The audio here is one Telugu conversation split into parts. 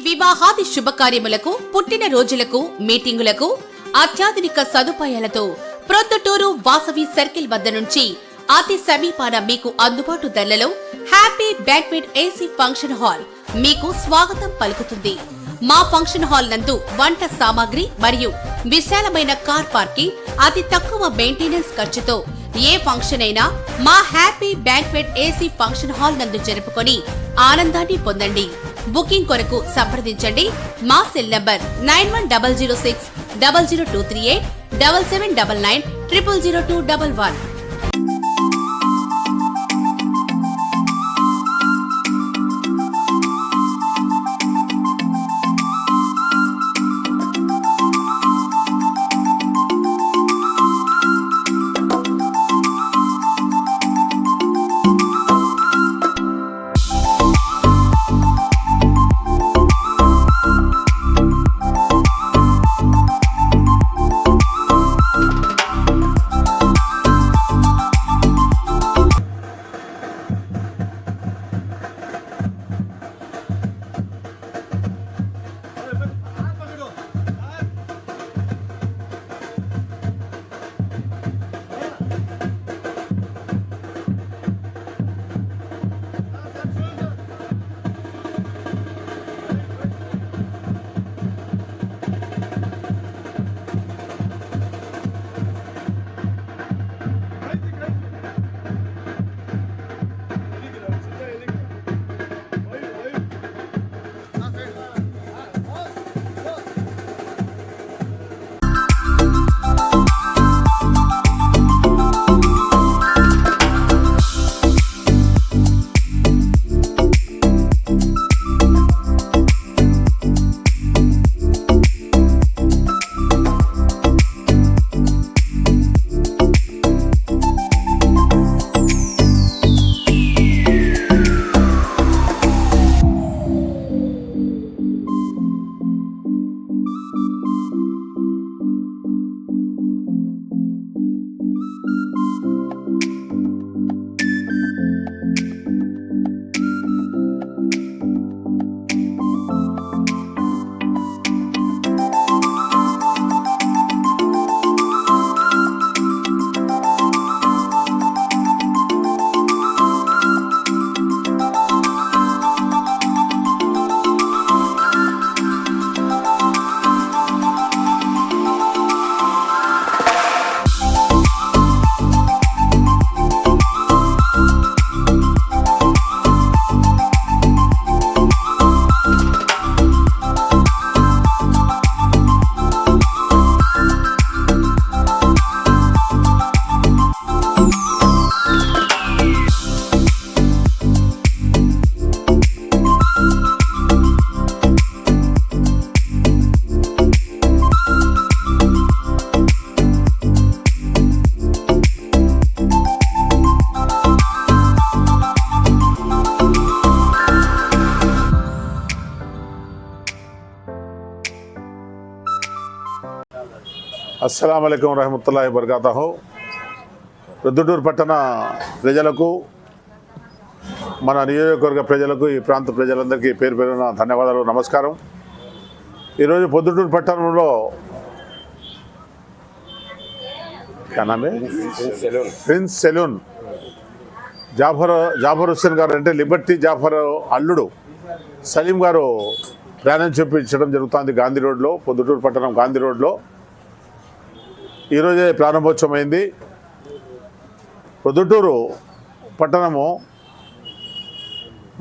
వివాహాది శుభకార్యములకు, పుట్టిన రోజులకు, మీటింగులకు అత్యాధునిక సదుపాయాలతో ప్రొద్దుటూరు వాసవి సర్కిల్ వద్ద నుంచి అతి సమీపాన మీకు అందుబాటు ధరలలో happy banquet AC function hall మీకు స్వాగతం పలుకుతుంది. మా ఫంక్షన్ హాల్ నందు వంట సామాగ్రి మరియు విశాలమైన కార్ పార్కింగ్, అతి తక్కువ మెయింటెనెన్స్ ఖర్చుతో ఏ ఫంక్షన్ అయినా మా happy banquet AC function hall నందు జరుపుకొని ఆనందాన్ని పొందండి. బుకింగ్ కొరకు సంప్రదించండి. మా సెల్ నంబర్ 9106000238 7799 000211. అస్సలాము అలైకుం రహమతుల్లాహి వబరకాతుహు. ప్రొద్దుటూరు పట్టణ ప్రజలకు, మన నియోజకవర్గ ప్రజలకు, ఈ ప్రాంత ప్రజలందరికీ పేరు పేరున ధన్యవాదాలు, నమస్కారం. ఈరోజు పొద్దుటూరు పట్టణంలో ప్రిన్స్ సెలూన్ జాఫర్ హుస్సేన్ గారు, అంటే లిబర్టీ జాఫర్ అల్లుడు సలీం గారు ప్రాణం చూపించడం జరుగుతుంది గాంధీ రోడ్లో, పొద్దుటూరు పట్టణం గాంధీ రోడ్లో. ఈరోజే ప్రారంభోత్సవం అయింది. పొద్దుటూరు పట్టణము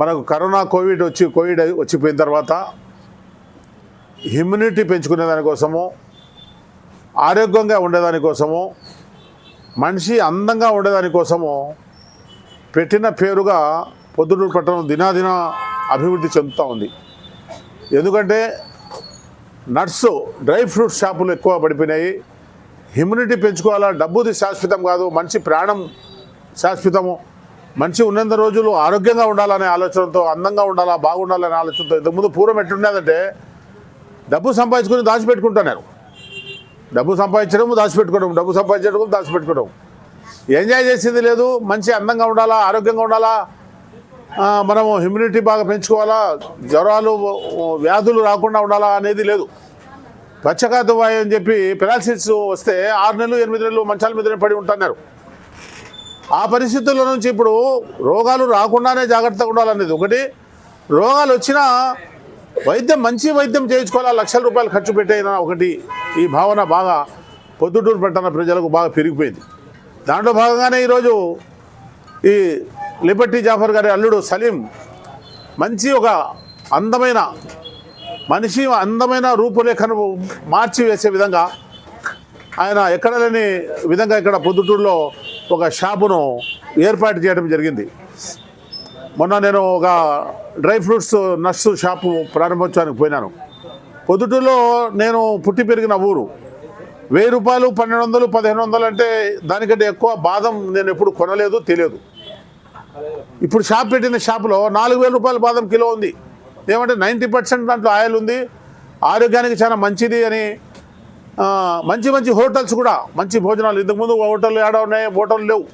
మనకు కోవిడ్ వచ్చిపోయిన తర్వాత ఇమ్యూనిటీ పెంచుకునే దానికోసము, ఆరోగ్యంగా ఉండేదానికోసము, మనిషి అందంగా ఉండేదానికోసము పెట్టిన పేరుగా పొద్దుటూరు పట్టణం దినాదిన అభివృద్ధి చెందుతూ ఉంది. ఎందుకంటే నట్స్, డ్రై ఫ్రూట్స్ షాపులు ఎక్కువ పడిపోయినాయి. ఇమ్యూనిటీ పెంచుకోవాలా, డబ్బుది శాశ్వతం కాదు, మనిషి ప్రాణం శాశ్వతము. మనిషి ఉన్నంత రోజులు ఆరోగ్యంగా ఉండాలనే ఆలోచనతో, అందంగా ఉండాలా, బాగుండాలనే ఆలోచనతో. ఇంతకుముందు పూర్వం ఎట్లుండేదంటే డబ్బు సంపాదించుకొని దాచిపెట్టుకుంటున్నారు. డబ్బు సంపాదించడం, దాచిపెట్టుకోవడం, డబ్బు సంపాదించడం, దాచిపెట్టుకోవడం. ఎంజాయ్ చేసేది లేదు. మంచి అందంగా ఉండాలా, ఆరోగ్యంగా ఉండాలా, మనము ఇమ్యూనిటీ బాగా పెంచుకోవాలా, జ్వరాలు వ్యాధులు రాకుండా ఉండాలా అనేది లేదు. పచ్చకాదు వాయు అని చెప్పి పెరాలసిస్ వస్తే 6 నెలలు 8 నెలలు మంచాల మీదనే పడి ఉంటున్నారు. ఆ పరిస్థితుల్లో నుంచి ఇప్పుడు రోగాలు రాకుండానే జాగ్రత్తగా ఉండాలనేది ఒకటి. రోగాలు వచ్చినా మంచి వైద్యం చేయించుకోవాలా, లక్షల రూపాయలు ఖర్చు పెట్టైనా ఒకటి. ఈ భావన బాగా పొద్దుటూరు పట్టణ ప్రజలకు బాగా పెరిగిపోయింది. దాంట్లో భాగంగానే ఈరోజు ఈ లిబర్టీ జాఫర్ గారి అల్లుడు సలీం మంచి ఒక అందమైన మనిషి, అందమైన రూపురేఖను మార్చి వేసే విధంగా ఆయన ఎక్కడ లేని విధంగా ఇక్కడ పొద్దుటూరులో ఒక షాపును ఏర్పాటు చేయడం జరిగింది. మొన్న నేను ఒక డ్రై ఫ్రూట్స్ నట్స్ షాపు ప్రారంభోత్సవానికి పోయినాను. పొద్దుటూరులో నేను పుట్టి పెరిగిన ఊరు. 1000 రూపాయలు 1200 1500 అంటే దానికంటే ఎక్కువ బాదం నేను ఎప్పుడు కొనలేదు, తెలియదు. ఇప్పుడు షాప్ పెట్టిన షాపులో 4000 రూపాయల బాదం కిలో ఉంది. ఏమంటే 90% దాంట్లో ఆయిల్ ఉంది, ఆరోగ్యానికి చాలా మంచిది అని. మంచి మంచి హోటల్స్ కూడా మంచి భోజనాలు. ఇంతకుముందు హోటళ్ళు ఏడా ఉన్నాయి, హోటళ్ళు లేవు.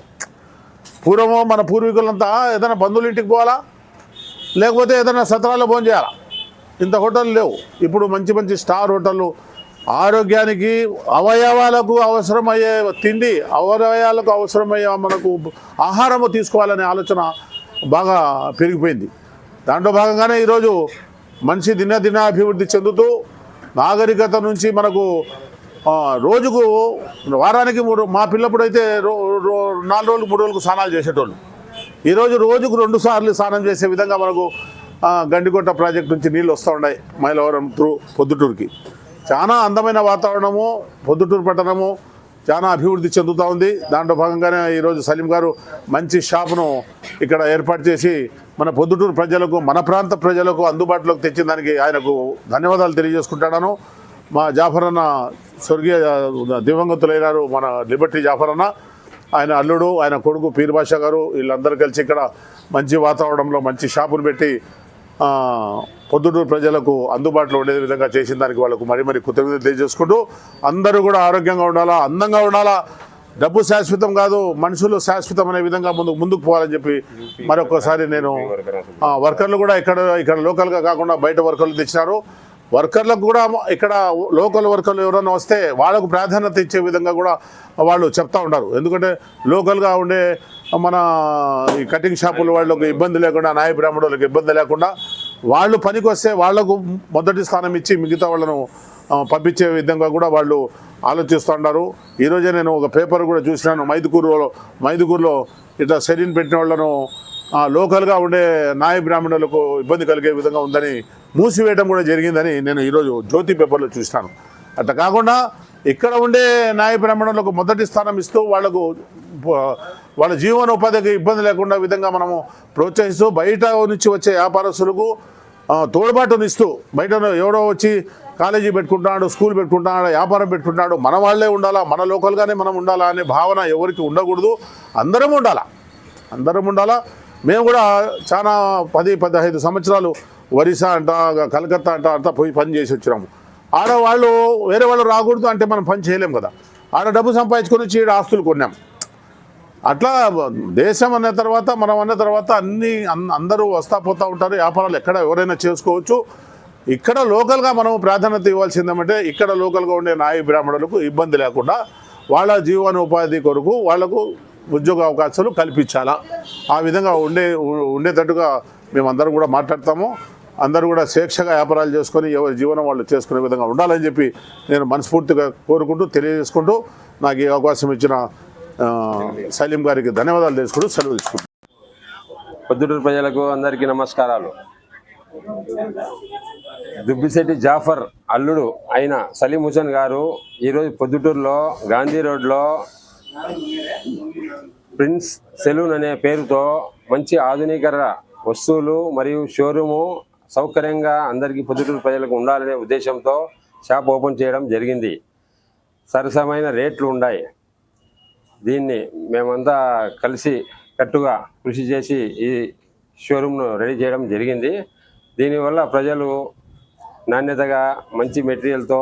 పూర్వము మన పూర్వీకులంతా ఏదైనా బంధువుల ఇంటికి పోవాలా, లేకపోతే ఏదైనా సత్రాల్లో భోజనం చేయాలా, ఇంత హోటళ్ళు లేవు. ఇప్పుడు మంచి మంచి స్టార్ హోటళ్ళు, ఆరోగ్యానికి అవయవాలకు అవసరమయ్యే తిండి, అవయవాలకు అవసరమయ్యే మనకు ఆహారము తీసుకోవాలనే ఆలోచన బాగా పెరిగిపోయింది. దాంట్లో భాగంగానే ఈరోజు మనిషి దినాభివృద్ధి చెందుతూ నాగరికత నుంచి మనకు రోజుకు వారానికి మా పిల్లప్పుడు అయితే 4 రోజులు 3 రోజులకు స్నానాలు చేసేటోళ్ళు. ఈరోజు రోజుకు 2 సార్లు స్నానం చేసే విధంగా మనకు గండికోట ప్రాజెక్ట్ నుంచి నీళ్ళు వస్తూ ఉన్నాయి మైలవరం త్రూ పొద్దుటూరుకి. చాలా అందమైన వాతావరణము, పొద్దుటూరు పట్టణము చాలా అభివృద్ధి చెందుతూ ఉంది. దాంట్లో భాగంగానే ఈరోజు సలీం గారు మంచి షాపును ఇక్కడ ఏర్పాటు చేసి మన పొద్దుటూరు ప్రజలకు, మన ప్రాంత ప్రజలకు అందుబాటులోకి తెచ్చిన దానికి ఆయనకు ధన్యవాదాలు తెలియజేసుకుంటాను. మా జాఫర్ అన్న స్వర్గీయ దివంగతులైనారు మన లిబర్టీ జాఫర్ అన్న, ఆయన అల్లుడు, ఆయన కొడుకు పీర్ బాషా గారు, వీళ్ళందరూ కలిసి ఇక్కడ మంచి వాతావరణంలో మంచి షాపును పెట్టి పొద్దుటూరు ప్రజలకు అందుబాటులో ఉండే విధంగా చేసిన దానికి వాళ్ళకు మరి కృతజ్ఞతలు తెలియజేసుకుంటూ, అందరూ కూడా ఆరోగ్యంగా ఉండాలా, అందంగా ఉండాలా. డబ్బు శాశ్వతం కాదు, మనుషులు శాశ్వతం అనే విధంగా ముందుకు పోవాలని చెప్పి మరొకసారి నేను వర్కర్లు కూడా ఇక్కడ లోకల్గా కాకుండా బయట వర్కర్లు తెచ్చినారు. వర్కర్లకు కూడా ఇక్కడ లోకల్ వర్కర్లు ఎవరైనా వస్తే వాళ్ళకు ప్రాధాన్యత ఇచ్చే విధంగా కూడా వాళ్ళు చెప్తా ఉంటారు. ఎందుకంటే లోకల్గా ఉండే మన ఈ కటింగ్ షాపుల వాళ్ళకు ఇబ్బంది లేకుండా, నాయ బ్రాహ్మణులకు ఇబ్బంది లేకుండా వాళ్ళు పనికి వస్తే వాళ్లకు మొదటి స్థానం ఇచ్చి మిగతా వాళ్ళను పంపించే విధంగా కూడా వాళ్ళు ఆలోచిస్తూ ఉన్నారు. ఈరోజే నేను ఒక పేపర్ కూడా చూసినాను, మైదుకూరులో ఇట్లా సెరీన్ పెట్టిన వాళ్ళను లోకల్గా ఉండే నాయ బ్రాహ్మణులకు ఇబ్బంది కలిగే విధంగా ఉందని మూసివేయడం కూడా జరిగిందని నేను ఈరోజు జ్యోతి పేపర్లో చూసినాను. అట్లా కాకుండా ఇక్కడ ఉండే నాయ బ్రాహ్మణులకు మొదటి స్థానం ఇస్తూ వాళ్ళ జీవనోపాధికి ఇబ్బంది లేకుండా విధంగా మనము ప్రోత్సహిస్తూ బయట నుంచి వచ్చే వ్యాపారస్తులకు తోడ్పాటునిస్తూ, బయట ఎవడో వచ్చి కాలేజీ పెట్టుకుంటున్నాడు, స్కూల్ పెట్టుకుంటున్నాడు, వ్యాపారం పెట్టుకుంటున్నాడు, మన వాళ్ళే ఉండాలా, మన లోకల్గానే మనం ఉండాలా అనే భావన ఎవరికి ఉండకూడదు. అందరం ఉండాలా. మేము కూడా చాలా 10-15 సంవత్సరాలు ఒరిస్సా అంట, కలకత్తా అంట పోయి పని చేసి వచ్చినాము. ఆడవాళ్ళు వేరే వాళ్ళు రాకూడదు అంటే మనం పని చేయలేం కదా. ఆడ డబ్బు సంపాదించుకొని వచ్చి ఈడ ఆస్తులు కొన్నాం. అట్లా దేశం అన్న తర్వాత, మనం అన్న తర్వాత అందరూ వస్తా పోతూ ఉంటారు. వ్యాపారాలు ఎక్కడ ఎవరైనా చేసుకోవచ్చు. ఇక్కడ లోకల్గా మనం ప్రాధాన్యత ఇవ్వాల్సిందేమంటే ఇక్కడ లోకల్గా ఉండే నాయ బ్రాహ్మణులకు ఇబ్బంది లేకుండా వాళ్ళ జీవనోపాధి కొరకు వాళ్లకు ఉద్యోగ అవకాశాలు కల్పించాలా. ఆ విధంగా ఉండేటట్టుగా మేమందరం కూడా మాట్లాడతాము. అందరూ కూడా స్వేచ్ఛగా వ్యాపారాలు చేసుకొని ఎవరి జీవనం వాళ్ళు చేసుకునే విధంగా ఉండాలని చెప్పి నేను మనస్ఫూర్తిగా కోరుకుంటూ తెలియజేసుకుంటూ నాకు ఈ అవకాశం ఇచ్చిన సలీం గారికి ధన్యవాదాలు తెలుసుకుంటూ సెలవు తీసుకుంటాను. పొద్దుటూరు ప్రజలకు అందరికీ నమస్కారాలు. దుబ్బిశెట్టి జాఫర్ అల్లుడు అయిన సలీం హుసేన్ గారు ఈరోజు పొద్దుటూరులో గాంధీ రోడ్లో ప్రిన్స్ సెలూన్ అనే పేరుతో మంచి ఆధునికర వస్తువులు మరియు షోరూము సౌకర్యంగా అందరికీ పొద్దుటూరు ప్రజలకు ఉండాలనే ఉద్దేశంతో షాప్ ఓపెన్ చేయడం జరిగింది. సరసమైన రేట్లు ఉన్నాయి. దీన్ని మేమంతా కలిసి కట్టుగా కృషి చేసి ఈ షోరూమ్ను రెడీ చేయడం జరిగింది. దీనివల్ల ప్రజలు నాణ్యతగా మంచి మెటీరియల్తో,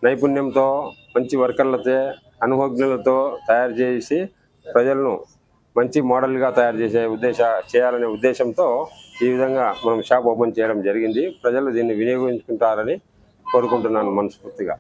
నైపుణ్యంతో, మంచి వర్కర్లతో, అనుభవజ్ఞులతో తయారు చేసి ప్రజలను మంచి మోడల్గా తయారు చేయాలనే ఉద్దేశంతో ఈ విధంగా మనం షాప్ ఓపెన్ చేయడం జరిగింది. ప్రజలు దీన్ని వినియోగించుకుంటారని కోరుకుంటున్నాను మనస్ఫూర్తిగా.